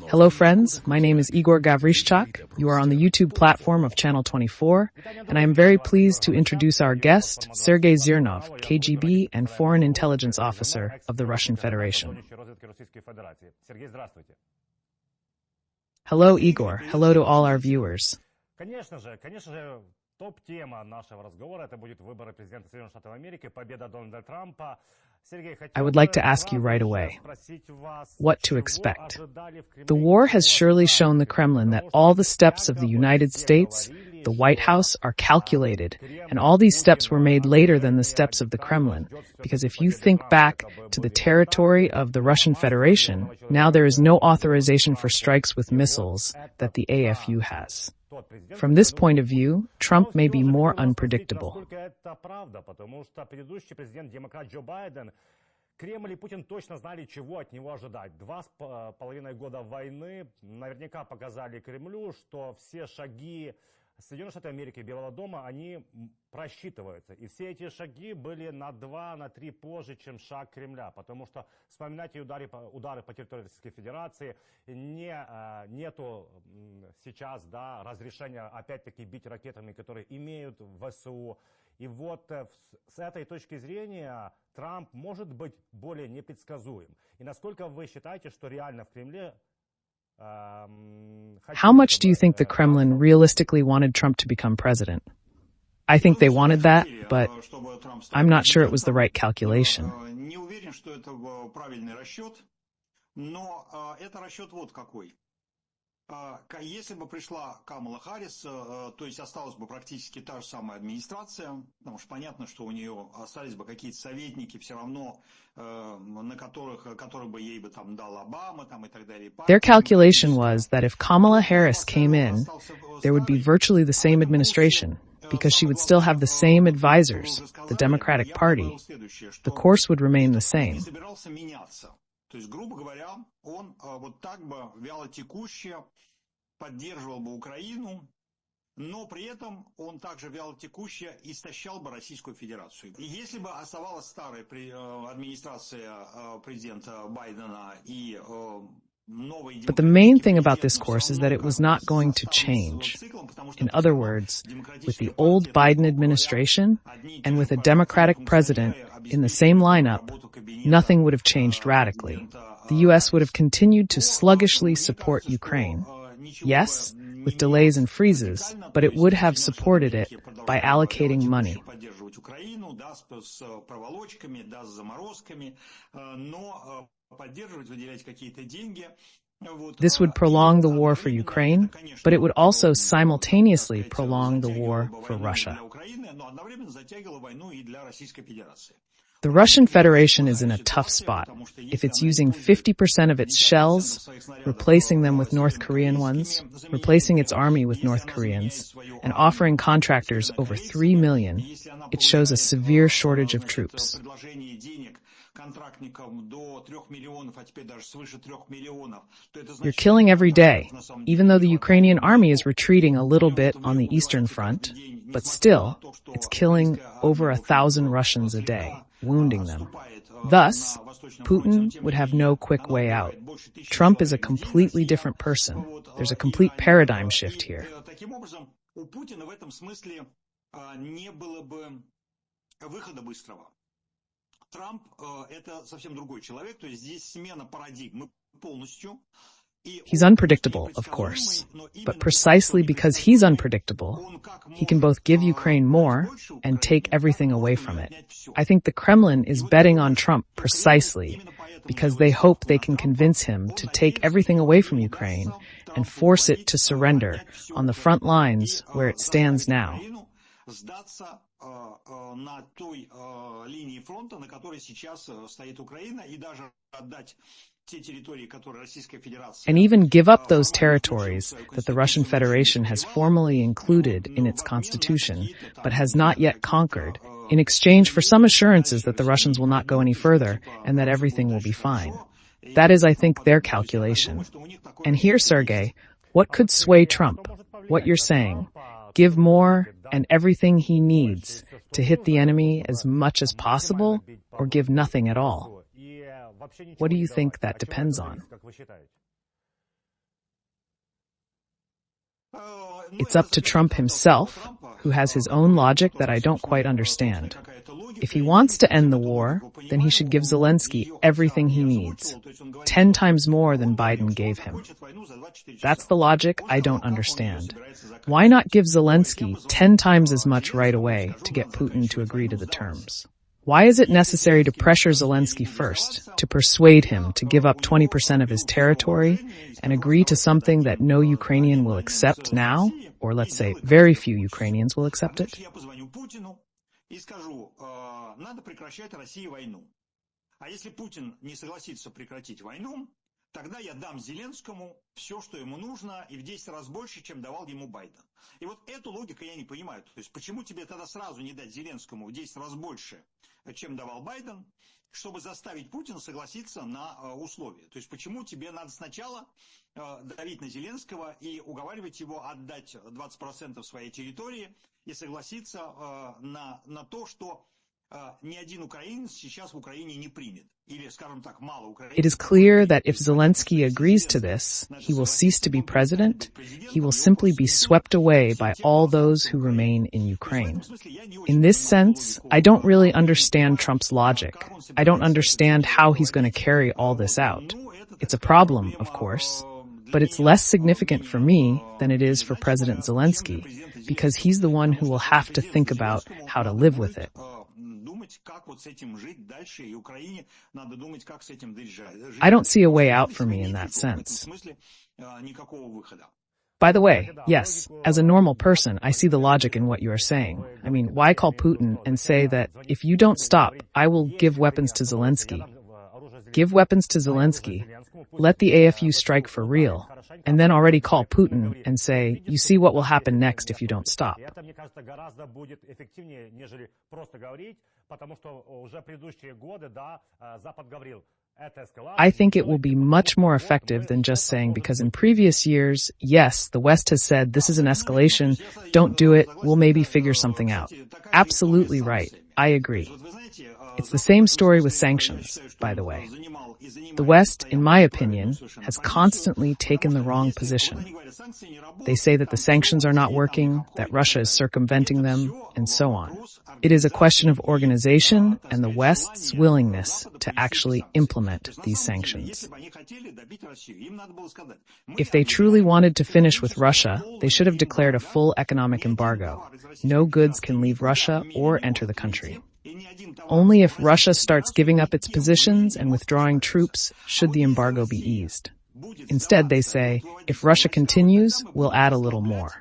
Hello friends, my name is Ihor Havryshchak. You are on the YouTube platform of Channel 24, and I am very pleased to introduce our guest, Serguei Jirnov, KGB and Foreign Intelligence Officer of the Russian Federation. Hello Igor, hello to all our viewers. Топ-тема нашего разговора это будет выборы президента Соединенных Штатов Америки, победа Дональда Трампа. I would like to ask you right away, what to expect? The war has surely shown the Kremlin that all the steps of the United States, the White House, are calculated, and all these steps were made later than the steps of the Kremlin, because if you think back to the territory of the Russian Federation, now there is no authorization for strikes with missiles that the AFU has. From this point of view, Trump may be more unpredictable. Кремль и Путин точно знали, чего от него ожидать. 2,5 года войны наверняка показали Кремлю, что все шаги Соединенных Штатов Америки и Белого дома, они просчитываются. И все эти шаги были на 2-3 позже, чем шаг Кремля. Потому что, вспоминайте удары по территории Российской Федерации, нету сейчас разрешения опять-таки бить ракетами, которые имеют ВСУ. И вот с этой точки зрения Трамп может быть более непредсказуем. И насколько вы считаете, что реально в Кремле... How much do you think the Kremlin realistically wanted Trump to become president? I think they wanted that, but I'm not sure it was the right calculation. Не уверен, что это правильный расчет, но это расчет вот какой. Если бы пришла Камала Харрис, то есть осталась бы практически та же самая администрация, потому что понятно, что у нее остались бы какие-то советники все равно, на которые бы ей бы там дал Обама там и так далее. Their calculation was that if Kamala Harris came in, there would be virtually the same administration, because she would still have the same advisors, the Democratic Party. The course would remain the same. То есть, грубо говоря, он вот так бы вялотекуще поддерживал бы Украину, но при этом он также вялотекуще истощал бы Российскую Федерацию. И если бы оставалась старая администрация президента Байдена и But the main thing about this course is that it was not going to change. In other words, with the old Biden administration and with a Democratic president in the same lineup, nothing would have changed radically. The U.S. would have continued to sluggishly support Ukraine. Yes, with delays and freezes, but it would have supported it by allocating money. This would prolong the war for Ukraine, but it would also simultaneously prolong the war for Russia. The Russian Federation is in a tough spot. If it's using 50% of its shells, replacing them with North Korean ones, replacing its army with North Koreans, and offering contractors over 3 million, it shows a severe shortage of troops. You're killing every day, even though the Ukrainian army is retreating a little bit on the Eastern Front, but still, it's killing over 1,000 Russians a day, wounding them. Thus, Putin would have no quick way out. Trump is a completely different person. There's a complete paradigm shift here. Трамп это совсем другой человек, то есть здесь смена парадигмы полностью. He's unpredictable, of course, but precisely because he's unpredictable, he can both give Ukraine more and take everything away from it. I think the Kremlin is betting on Trump precisely because they hope they can convince him to take everything away from Ukraine and force it to surrender on the front lines where it stands now. На той линии фронта, на которой сейчас стоит Украина, и даже отдать те территории, которые Российская Федерация... And even give up those territories that the Russian Federation has formally included in its constitution, but has not yet conquered, in exchange for some assurances that the Russians will not go any further and that everything will be fine. That is, I think, their calculation. And here, Sergei, what could sway Trump? What you're saying? Give more and everything he needs to hit the enemy as much as possible, or give nothing at all? What do you think that depends on? It's up to Trump himself, who has his own logic that I don't quite understand. If he wants to end the war, then he should give Zelenskyy everything he needs, 10 times more than Biden gave him. That's the logic I don't understand. Why not give Zelenskyy 10 times as much right away to get Putin to agree to the terms? Why is it necessary to pressure Zelenskyy first, to persuade him to give up 20% of his territory and agree to something that no Ukrainian will accept now, or let's say very few Ukrainians will accept it? И скажу, надо прекращать России войну. А если Путин не согласится прекратить войну, тогда я дам Зеленскому все, что ему нужно, и в 10 раз больше, чем давал ему Байден. И вот эту логику я не понимаю. То есть почему тебе тогда сразу не дать Зеленскому в 10 раз больше, чем давал Байден, чтобы заставить Путина согласиться на условия? То есть почему тебе надо сначала давить на Зеленского и уговаривать его отдать 20% своей территории и согласиться на то, что ни один украинец сейчас в Украине не примет. Или, скажем так, мало украинцев. It is clear that if Zelenskyy agrees to this, he will cease to be president. He will simply be swept away by all those who remain in Ukraine. In this sense, I don't really understand Trump's logic. I don't understand how he's going to carry all this out. It's a problem, of course, but it's less significant for me than it is for President Zelenskyy, because he's the one who will have to think about how to live with it. I don't see a way out for me in that sense. By the way, yes, as a normal person, I see the logic in what you are saying. I mean, why call Putin and say that if you don't stop, I will give weapons to Zelenskyy? Give weapons to Zelenskyy, let the AFU strike for real, and then already call Putin and say, you see what will happen next if you don't stop. I think it will be much more effective than just saying, because in previous years, yes, the West has said this is an escalation, don't do it, we'll maybe figure something out. Absolutely right. I agree. It's the same story with sanctions, by the way. The West, in my opinion, has constantly taken the wrong position. They say that the sanctions are not working, that Russia is circumventing them, and so on. It is a question of organization and the West's willingness to actually implement these sanctions. If they truly wanted to finish with Russia, they should have declared a full economic embargo. No goods can leave Russia or enter the country. Only if Russia starts giving up its positions and withdrawing troops should the embargo be eased. Instead, they say, if Russia continues, we'll add a little more.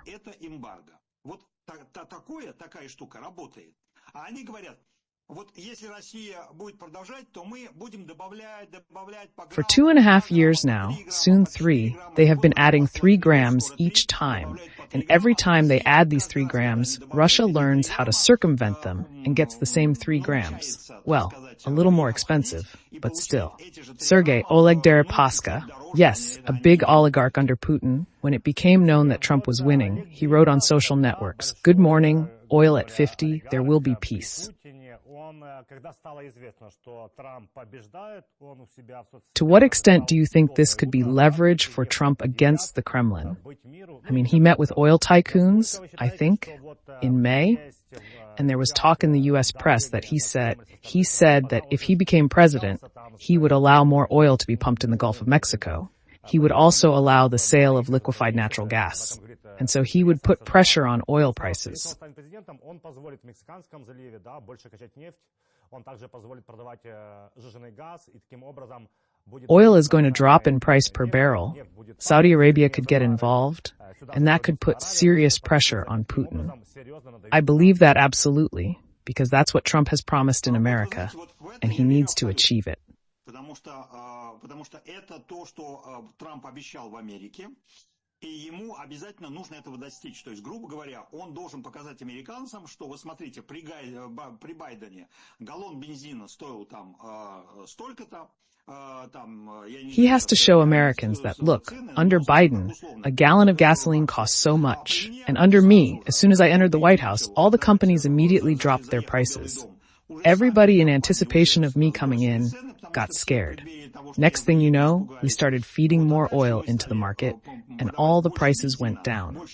For 2.5 years now, soon 3, they have been adding 3 grams each time. And every time they add these 3 grams, Russia learns how to circumvent them and gets the same 3 grams. Well, a little more expensive, but still. Sergei Oleg Deripaska, yes, a big oligarch under Putin, when it became known that Trump was winning, he wrote on social networks, "Good morning, oil at 50, there will be peace." To what extent do you think this could be leverage for Trump against the Kremlin? I mean, he met with oil tycoons, I think, in May, and there was talk in the U.S. press that he said that if he became president, he would allow more oil to be pumped in the Gulf of Mexico. He would also allow the sale of liquefied natural gas. And so he would put pressure on oil prices. Oil is going to drop in price per barrel. Saudi Arabia could get involved, and that could put serious pressure on Putin. I believe that absolutely, because that's what Trump has promised in America, and he needs to achieve it. Потому что это то, что Трамп обещал в Америке, и ему обязательно нужно этого достичь. То есть, грубо говоря, он должен показать американцам, что, вы смотрите, при Байдене галлон бензина стоил там столько-то. He has to show Americans that, look, under Biden, a gallon of gasoline costs so much, and under me, as soon as I entered the White House, all the companies immediately dropped their prices. Everybody in anticipation of me coming in got scared. Next thing you know, we started feeding more oil into the market, and all the prices went down.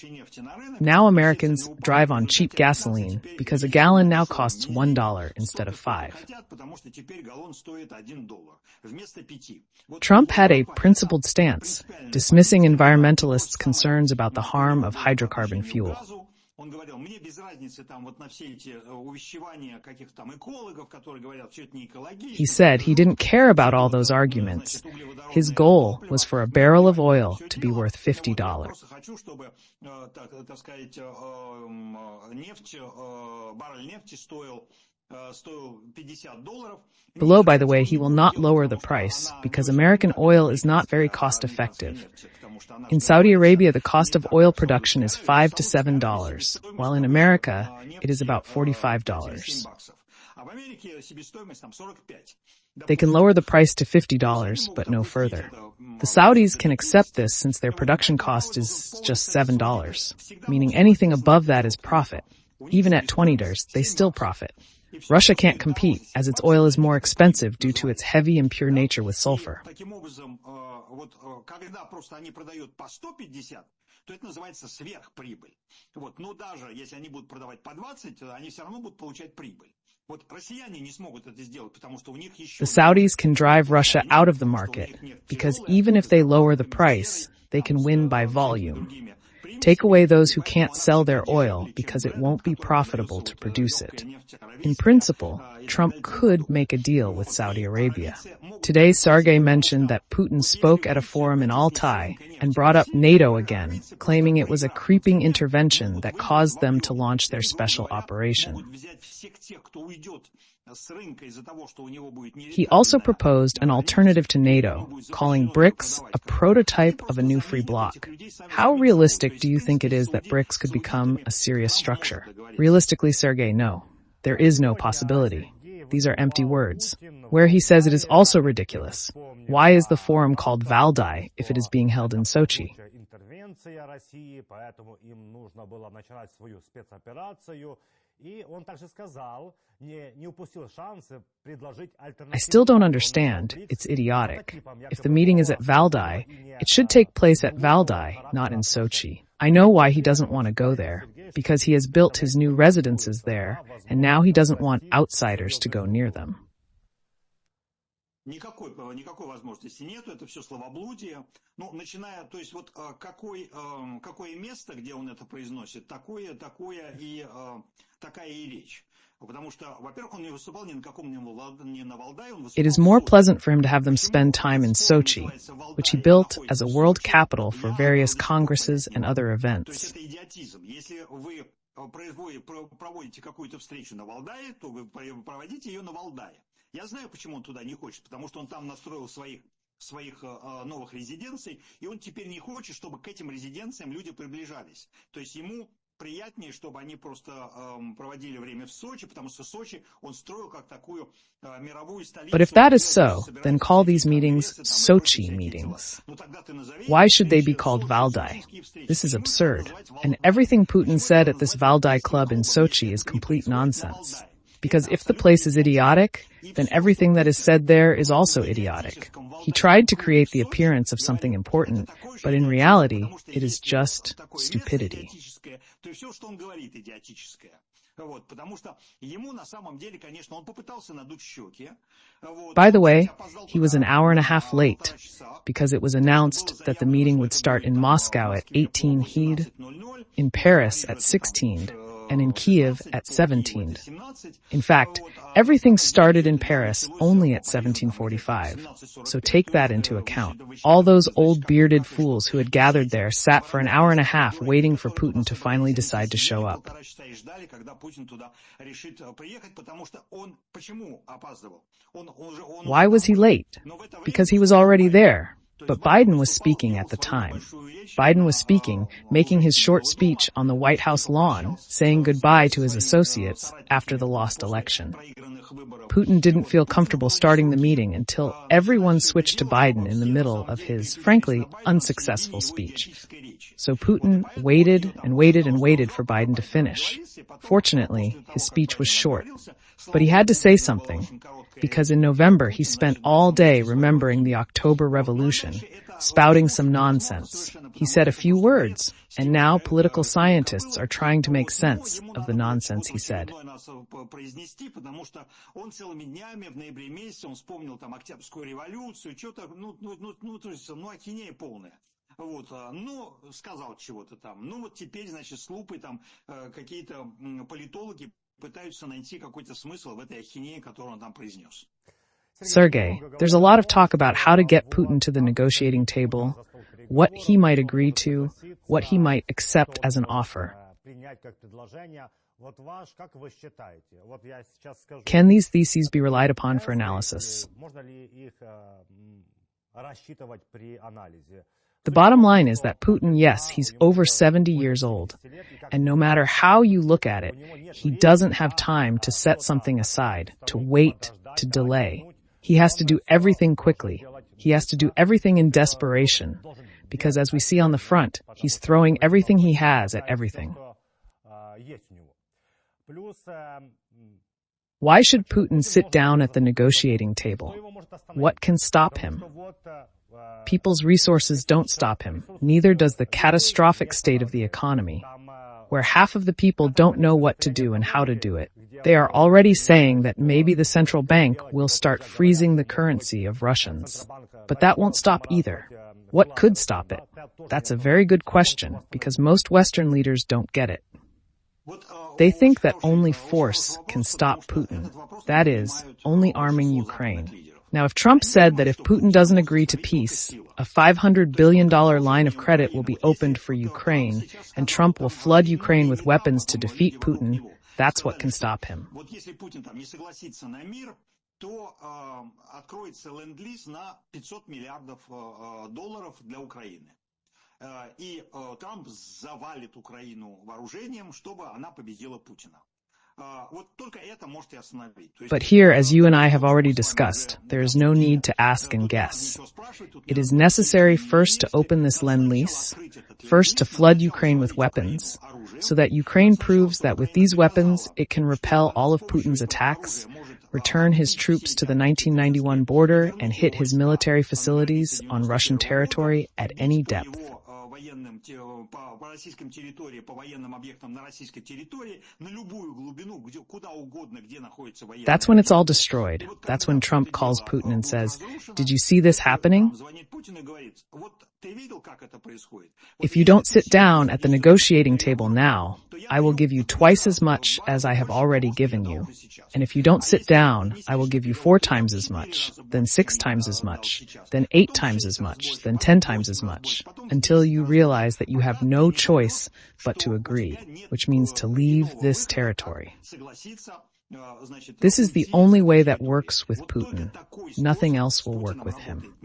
Now Americans drive on cheap gasoline because a gallon now costs $1 instead of $5. Trump had a principled stance, dismissing environmentalists' concerns about the harm of hydrocarbon fuel. He said he didn't care about all those arguments. His goal was for a barrel of oil to be worth $50. Below, by the way, he will not lower the price because American oil is not very cost-effective. In Saudi Arabia, the cost of oil production is $5 to $7, while in America, it is about $45. They can lower the price to $50, but no further. The Saudis can accept this since their production cost is just $7, meaning anything above that is profit. Even at $20, they still profit. Russia can't compete, as its oil is more expensive due to its heavy and pure nature with sulfur. The Saudis can drive Russia out of the market, because even if they lower the price, they can win by volume. Take away those who can't sell their oil because it won't be profitable to produce it. In principle, Trump could make a deal with Saudi Arabia. Today, Sergei mentioned that Putin spoke at a forum in Altai and brought up NATO again, claiming it was a creeping intervention that caused them to launch their special operation. He also proposed an alternative to NATO, calling BRICS a prototype of a new free bloc. How realistic do you think it is that BRICS could become a serious structure? Realistically, Sergei, no. There is no possibility. These are empty words. Where he says it is also ridiculous. Why is the forum called Valdai if it is being held in Sochi? I still don't understand. It's idiotic. If the meeting is at Valdai, it should take place at Valdai, not in Sochi. I know why he doesn't want to go there, because he has built his new residences there, and now he doesn't want outsiders to go near them. Никакой возможности нету, это все словоблудие. Ну, начиная, то есть вот какое место, где он это произносит, такое и такая и речь. Потому что, во-первых, он не выступал ни на каком ни на Валдае. It is more pleasant for him to have them spend time in Sochi, which he built as a world capital for various congresses and other events. То есть это идиотизм. Если вы проводите какую-то встречу на Валдае, то вы проводите ее на Валдае. Я знаю, почему он туда не хочет, потому что он там настроил своих новых резиденций, и он теперь не хочет, чтобы к этим резиденциям люди приближались. То есть ему приятнее, чтобы они просто проводили время в Сочи, потому что Сочи он строил как такую мировую столицу. But if that is so, then call these meetings Sochi meetings. Why should they be called Valdai? This is absurd, and everything Putin said at this Valdai Club in Sochi is complete nonsense. Because if the place is idiotic, then everything that is said there is also idiotic. He tried to create the appearance of something important, but in reality, it is just stupidity. By the way, he was an hour and a half late, because it was announced that the meeting would start in Moscow at 18 Heed, in Paris at 16, and in Kiev at 17. In fact, everything started in Paris only at 1745, so take that into account. All those old bearded fools who had gathered there sat for an hour and a half waiting for Putin to finally decide to show up. Why was he late? Because he was already there. But Biden was speaking at the time. Biden was speaking, making his short speech on the White House lawn, saying goodbye to his associates after the lost election. Putin didn't feel comfortable starting the meeting until everyone switched to Biden in the middle of his, frankly, unsuccessful speech. So Putin waited and waited and waited for Biden to finish. Fortunately, his speech was short. But he had to say something, because in November he spent all day remembering the October Revolution, spouting some nonsense. He said a few words, and now political scientists are trying to make sense of the nonsense he said. Вот, ну, сказал чего-то там. Ну, вот теперь, значит, с лупой там какие-то политологи пытаются найти какой-то смысл в этой ахинее, которую он там произнес. Sergei, there's a lot of talk about how to get Putin to the negotiating table, what he might agree to, what he might accept as an offer. Can these theses be relied upon for analysis? The bottom line is that Putin, yes, he's over 70 years old, and no matter how you look at it, he doesn't have time to set something aside, to wait, to delay. He has to do everything quickly. He has to do everything in desperation, because as we see on the front, he's throwing everything he has at everything. Why should Putin sit down at the negotiating table? What can stop him? People's resources don't stop him, neither does the catastrophic state of the economy, where half of the people don't know what to do and how to do it. They are already saying that maybe the central bank will start freezing the currency of Russians. But that won't stop either. What could stop it? That's a very good question, because most Western leaders don't get it. They think that only force can stop Putin. That is, only arming Ukraine. Now, if Trump said that if Putin doesn't agree to peace, a $500 billion line of credit will be opened for Ukraine, and Trump will flood Ukraine with weapons to defeat Putin, that's what can stop him. То откроется ленд-лиз на $500 миллиардов для Украины. И Трамп завалит Украину вооружением, чтобы она победила Путина. But here, as you and I have already discussed, there is no need to ask and guess. It is necessary first to open this lend-lease, first to flood Ukraine with weapons, so that Ukraine proves that with these weapons it can repel all of Putin's attacks, return his troops to the 1991 border, and hit his military facilities on Russian territory at any depth. По российским территориям, по военным объектам на российской территории, на любую глубину, куда угодно, где находится военный. That's when it's all destroyed. That's when Trump calls Putin and says, "Did you see this happening?" If you don't sit down at the negotiating table now, I will give you twice as much as I have already given you. And if you don't sit down, I will give you 4 times as much, then 6 times as much, then 8 times as much, then 10 times as much, until you realize that you have no choice but to agree, which means to leave this territory. This is the only way that works with Putin. Nothing else will work with him.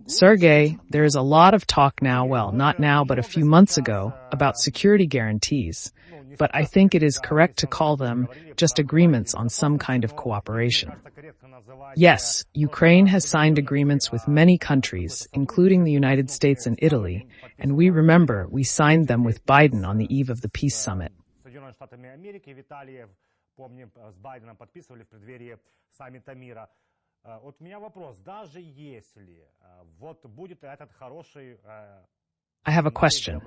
Sergei, there is a lot of talk now, well, not now, but a few months ago, about security guarantees. But I think it is correct to call them just agreements on some kind of cooperation. Yes, Ukraine has signed agreements with many countries, including the United States and Italy, and we remember we signed them with Biden on the eve of the peace summit. Помним, с Байденом подписывали в преддверии саммита мира. Вот у меня вопрос, даже если вот будет этот хороший... I have a question.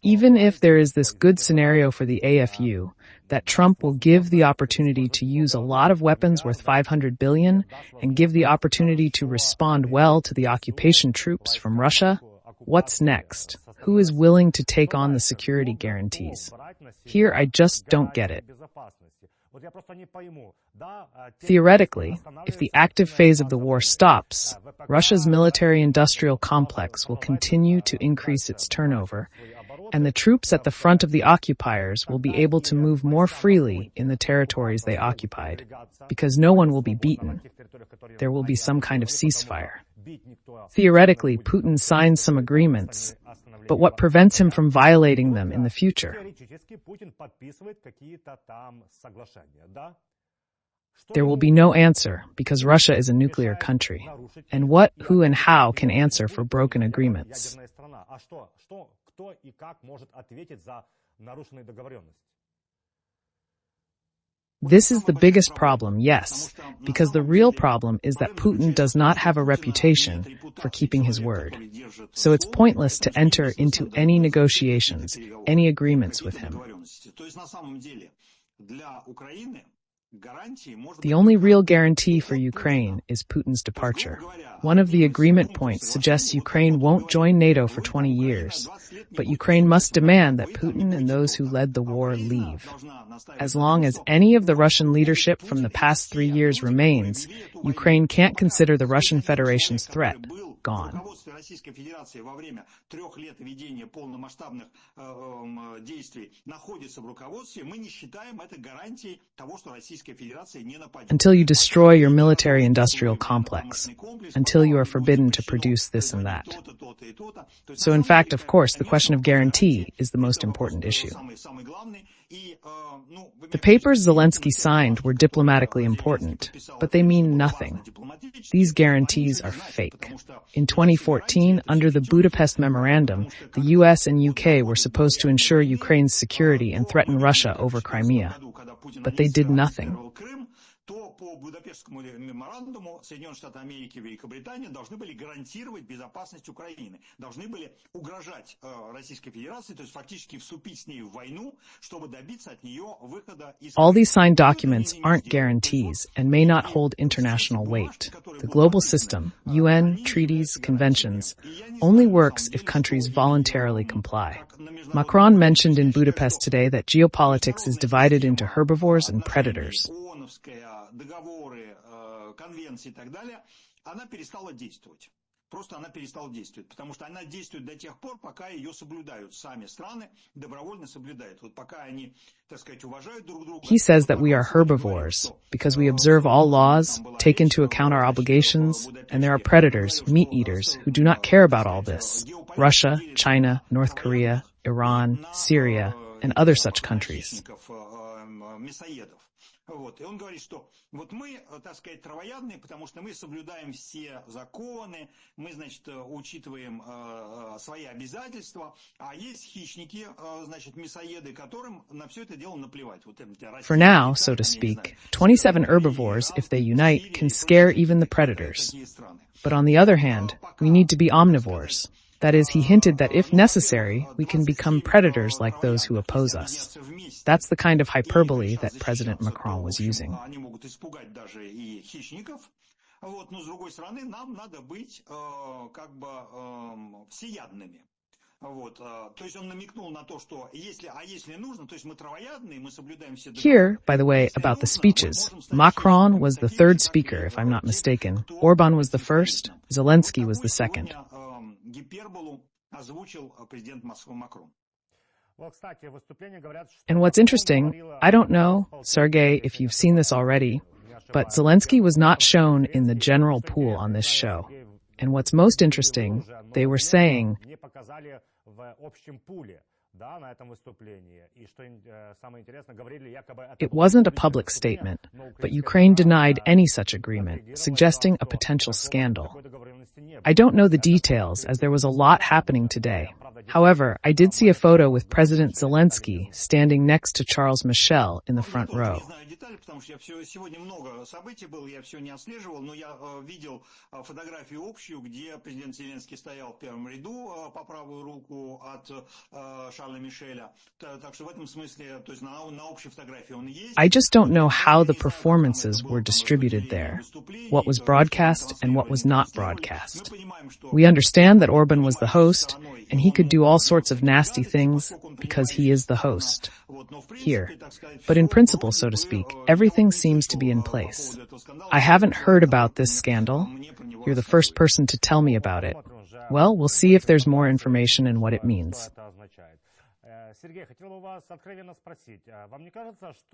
Even if there is this good scenario for the AFU, that Trump will give the opportunity to use a lot of weapons worth $500 billion and give the opportunity to respond well to the occupation troops from Russia, what's next? Who is willing to take on the security guarantees? Here, I just don't get it. Theoretically, if the active phase of the war stops, Russia's military-industrial complex will continue to increase its turnover, and the troops at the front of the occupiers will be able to move more freely in the territories they occupied, because no one will be beaten. There will be some kind of ceasefire. Theoretically, Putin signs some agreements, but what prevents him from violating them in the future? There will be no answer, because Russia is a nuclear country. And what, who, and how can answer for broken agreements? This is the biggest problem, yes, because the real problem is that Putin does not have a reputation for keeping his word. So it's pointless to enter into any negotiations, any agreements with him. The only real guarantee for Ukraine is Putin's departure. One of the agreement points suggests Ukraine won't join NATO for 20 years, but Ukraine must demand that Putin and those who led the war leave. As long as any of the Russian leadership from the past 3 years remains, Ukraine can't consider the Russian Federation's threat gone. Российской Федерации во время 3 лет ведения полномасштабных действий находится в руководстве, мы не считаем это гарантией того, что Российская Федерация не нападет. Until you destroy your military-industrial complex, until you are forbidden to produce this and that. So in fact, of course, the question of guarantee is the most important issue. The papers Zelenskyy signed were diplomatically important, but they mean nothing. These guarantees are fake. In 2014, under the Budapest Memorandum, the US and UK were supposed to ensure Ukraine's security and threaten Russia over Crimea. But they did nothing. По Будапештскому меморандуму Соединенные Штаты Америки и Великобритания должны были гарантировать безопасность Украины, должны были угрожать Российской Федерации, то есть фактически вступить с ней в войну, чтобы добиться от нее выхода из... All these signed documents aren't guarantees and may not hold international weight. The global system, UN, treaties, conventions, only works if countries voluntarily comply. Macron mentioned in Budapest today that geopolitics is divided into herbivores and predators. Договоры, конвенции и так далее, она перестала действовать. Просто она перестала действовать, потому что она действует до тех пор, пока ее соблюдают сами страны, добровольно соблюдают. Вот пока они, так сказать, уважают друг друга. He says that we are herbivores because we observe all laws, take into account our obligations, and there are predators, meat eaters, who do not care about all this. Russia, China, North Korea, Iran, Syria, and other such countries. Вот. И он говорит, что вот мы, так сказать, травоядные, потому что мы соблюдаем все законы, мы, значит, учитываем свои обязательства, а есть хищники, значит, мясоеды, которым на все это дело наплевать. Вот For now, so to speak, 27 herbivores, if they unite, can scare even the predators. But on the other hand, we need to be omnivores. That is, he hinted that if necessary, we can become predators like those who oppose us. That's the kind of hyperbole that President Macron was using. Вот, но с другой стороны, нам надо быть как бы всеядными. Вот, то есть он намекнул на то, что если нужно, то есть мы травоядные, мы соблюдаем все. Here, by the way, about the speeches, Macron was the third speaker, if I'm not mistaken. Orban was the first. Zelenskyy was the second. Гиперболу озвучил президент Макрон. And what's interesting, I don't know, Sergei, if you've seen this already, but Zelenskyy was not shown in the general pool on this show. And what's most interesting, they were saying, it wasn't a public statement, but Ukraine denied any such agreement, suggesting a potential scandal. I don't know the details, as there was a lot happening today. However, I did see a photo with President Zelenskyy standing next to Charles Michel in the front row. Потому что я сегодня много событий было, я все не отслеживал, но я видел фотографию общую, где президент Зеленский стоял в первом ряду по правую руку от Шарля Мишеля. Так что в этом смысле, то есть на общей фотографии он есть. I just don't know how the performances were distributed there, what was broadcast and what was not broadcast. We understand that Orban was the host, and he could do all sorts of nasty things because he is the host here. But in principle, so to speak, everything seems to be in place. I haven't heard about this scandal. You're the first person to tell me about it. Well, we'll see if there's more information and what it means.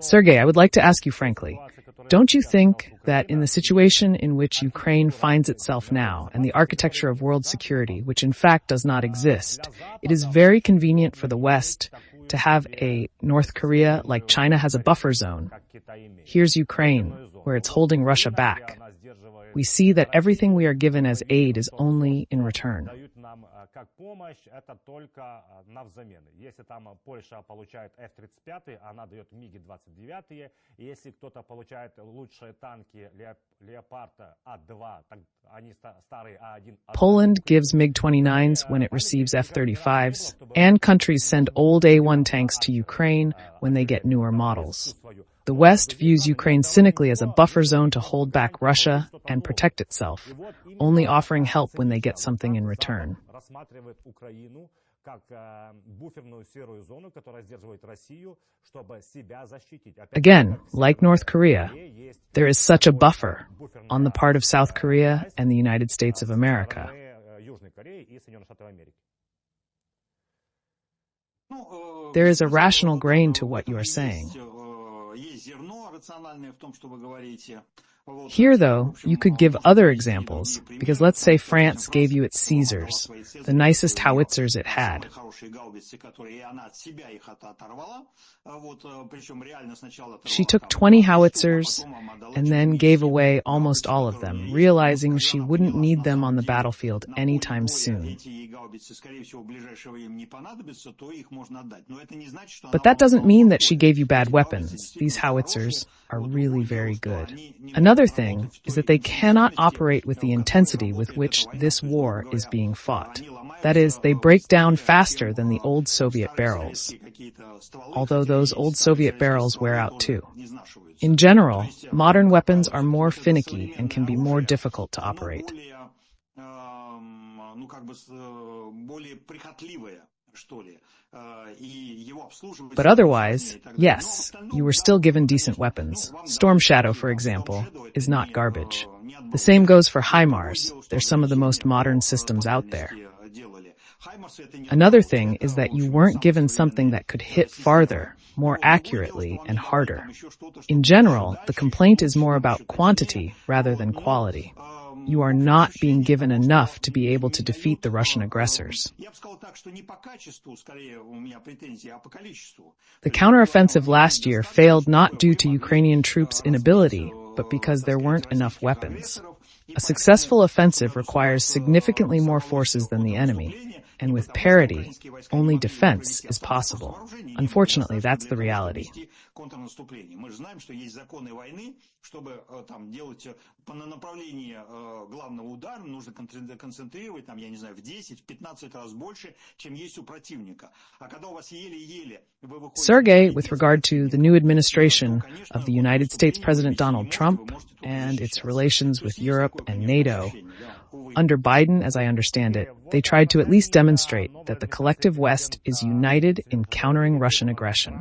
Sergei, I would like to ask you frankly, don't you think that in the situation in which Ukraine finds itself now and the architecture of world security, which in fact does not exist, it is very convenient for the West to have a North Korea like China has a buffer zone? Here's Ukraine, where it's holding Russia back. we see that everything we are given as aid is only in return. Как помощь, это только на взамен. Если там Польша получает F-35, она дает МиГи-29, и если кто-то получает лучшие танки Леопард А-2, они старые А-1. Poland gives MiG-29s when it receives F-35s, and countries send old A-1 tanks to Ukraine when they get newer models. The West views Ukraine cynically as a buffer zone to hold back Russia and protect itself, only offering help when they get something in return. Again, like North Korea, there is such a buffer on the part of South Korea and the United States of America. There is a rational grain to what you are saying. Here, though, you could give other examples, because let's say France gave you its Caesars, the nicest howitzers it had. She took 20 howitzers and then gave away almost all of them, realizing she wouldn't need them on the battlefield anytime soon. But that doesn't mean that she gave you bad weapons. These howitzers are really very good. Another thing is that they cannot operate with the intensity with which this war is being fought. That is, they break down faster than the old Soviet barrels, although those old Soviet barrels wear out too. In general, modern weapons are more finicky and can be more difficult to operate. But otherwise, yes, you were still given decent weapons. Storm Shadow, for example, is not garbage. The same goes for HIMARS. They're some of the most modern systems out there. Another thing is that you weren't given something that could hit farther, more accurately, and harder. In general, the complaint is more about quantity rather than quality. You are not being given enough to be able to defeat the Russian aggressors. The counteroffensive last year failed not due to Ukrainian troops' inability, but because there weren't enough weapons. A successful offensive requires significantly more forces than the enemy, and with parity, only defense is possible. Unfortunately, that's the reality. Чтобы там делать на направлении главного удара, нужно концентрировать, там, я не знаю, в 10-15 раз больше, чем есть у противника. А когда у вас еле-еле вы выходите... Sergei, with regard to the new administration of the United States President Donald Trump and its relations with Europe and NATO, under Biden, as I understand it, they tried to at least demonstrate that the collective West is united in countering Russian aggression.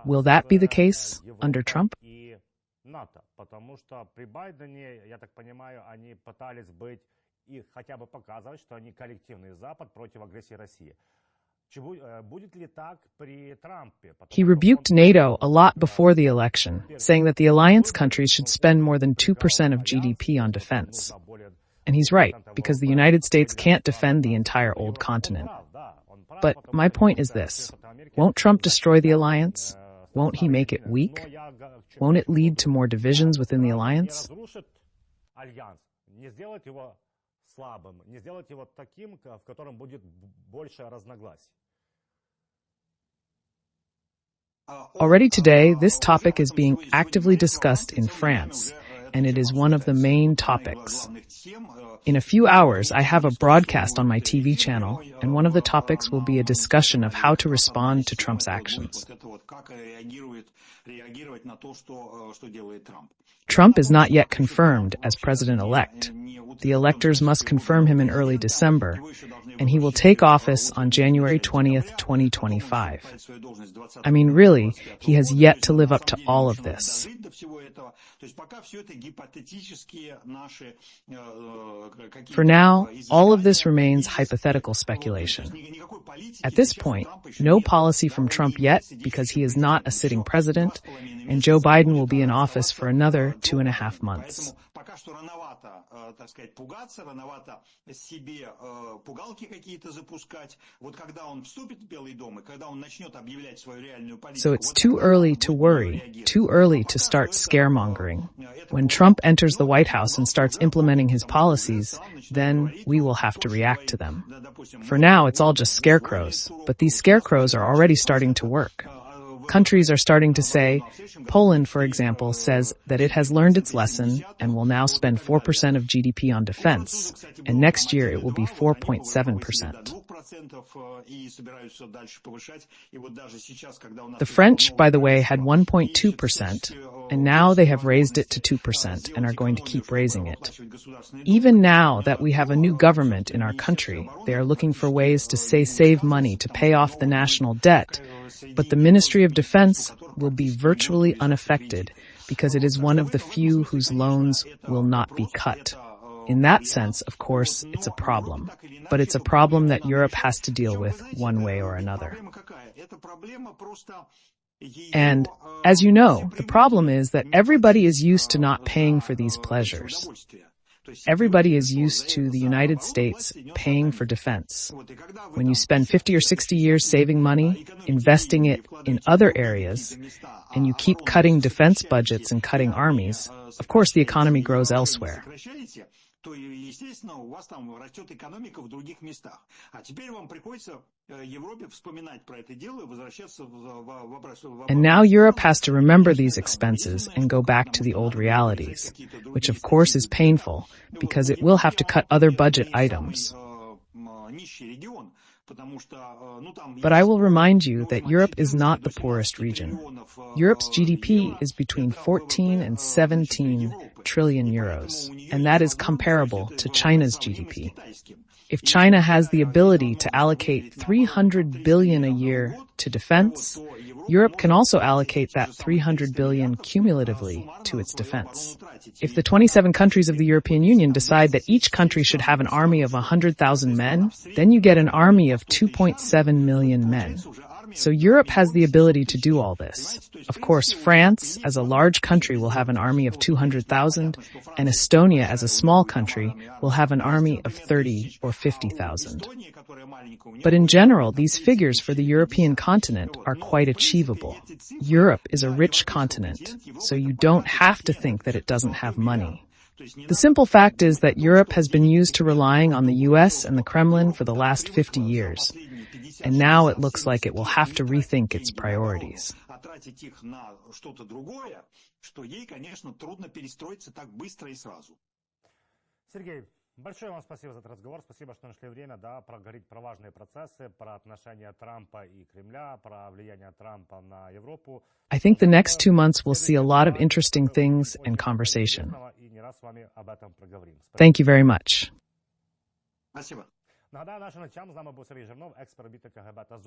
Will that be the case under Trump? Потому что при Байдене, я так понимаю, они пытались быть и хотя бы показывать, что они коллективный Запад против агрессии России. Будет ли так при Трампе? He rebuked NATO a lot before the election, saying that the alliance countries should spend more than 2% of GDP on defense. And he's right, because the United States can't defend the entire old continent. But my point is this. Won't Trump destroy the alliance? Won't he make it weak? Won't it lead to more divisions within the alliance? Already today, this topic is being actively discussed in France, and it is one of the main topics. In a few hours, I have a broadcast on my TV channel, and one of the topics will be a discussion of how to respond to Trump's actions. Trump is not yet confirmed as president-elect. The electors must confirm him in early December, and he will take office on January 20th, 2025. I mean, really, he has yet to live up to all of this. For now, all of this remains hypothetical speculation. At this point, no policy from Trump yet because he is not a sitting president, and Joe Biden will be in office for another 2.5 months. что рановато, так сказать, пугаться, рановато себе пугалки какие-то запускать. Вот когда он вступит в Белый дом и когда он начнет объявлять свою реальную политику. So it's too early to worry, too early to start scaremongering. When Trump enters the White House and starts implementing his policies, then we will have to react to them. For now, it's all just scarecrows, but these scarecrows are already starting to work. Countries are starting to say, Poland, for example, says that it has learned its lesson and will now spend 4% of GDP on defense, and next year it will be 4.7%. The French, by the way, had 1.2%, and now they have raised it to 2% and are going to keep raising it. Even now that we have a new government in our country, they are looking for ways to save money to pay off the national debt, but the Ministry of Defense will be virtually unaffected because it is one of the few whose loans will not be cut. In that sense, of course, it's a problem. But it's a problem that Europe has to deal with one way or another. And, as you know, the problem is that everybody is used to not paying for these pleasures. Everybody is used to the United States paying for defense. When you spend 50 or 60 years saving money, investing it in other areas, and you keep cutting defense budgets and cutting armies, of course the economy grows elsewhere. то, естественно, у вас там растет экономика в других местах. А теперь вам приходится Европе вспоминать про это дело и возвращаться в... And now Europe has to remember these expenses and go back to the old realities, which of course is painful, because it will have to cut other budget items. But I will remind you that Europe is not the poorest region. Europe's GDP is between 14 and 17 trillion euros, and that is comparable to China's GDP. If China has the ability to allocate 300 billion a year to defense, Europe can also allocate that 300 billion cumulatively to its defense. If the 27 countries of the European Union decide that each country should have an army of 100,000 men, then you get an army of 2.7 million men. So Europe has the ability to do all this. Of course, France, as a large country, will have an army of 200,000, and Estonia, as a small country, will have an army of 30 or 50,000. But in general, these figures for the European continent are quite achievable. Europe is a rich continent, so you don't have to think that it doesn't have money. The simple fact is that Europe has been used to relying on the US and the Kremlin for the last 50 years. And now it looks like it will have to rethink its priorities. Сергей, большое вам спасибо за этот разговор. Спасибо, что нашли время, проговорить про важные процессы, про отношения Трампа и Кремля, про влияние Трампа на Европу. I think the next 2 months will see a lot of interesting things and conversation. Thank you very much. Спасибо.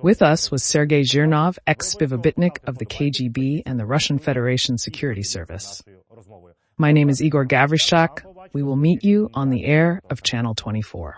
With us was Serguei Jirnov, ex-spivobitnik of the KGB and the Russian Federation Security Service. My name is Ihor Havryshchak. We will meet you on the air of Channel 24.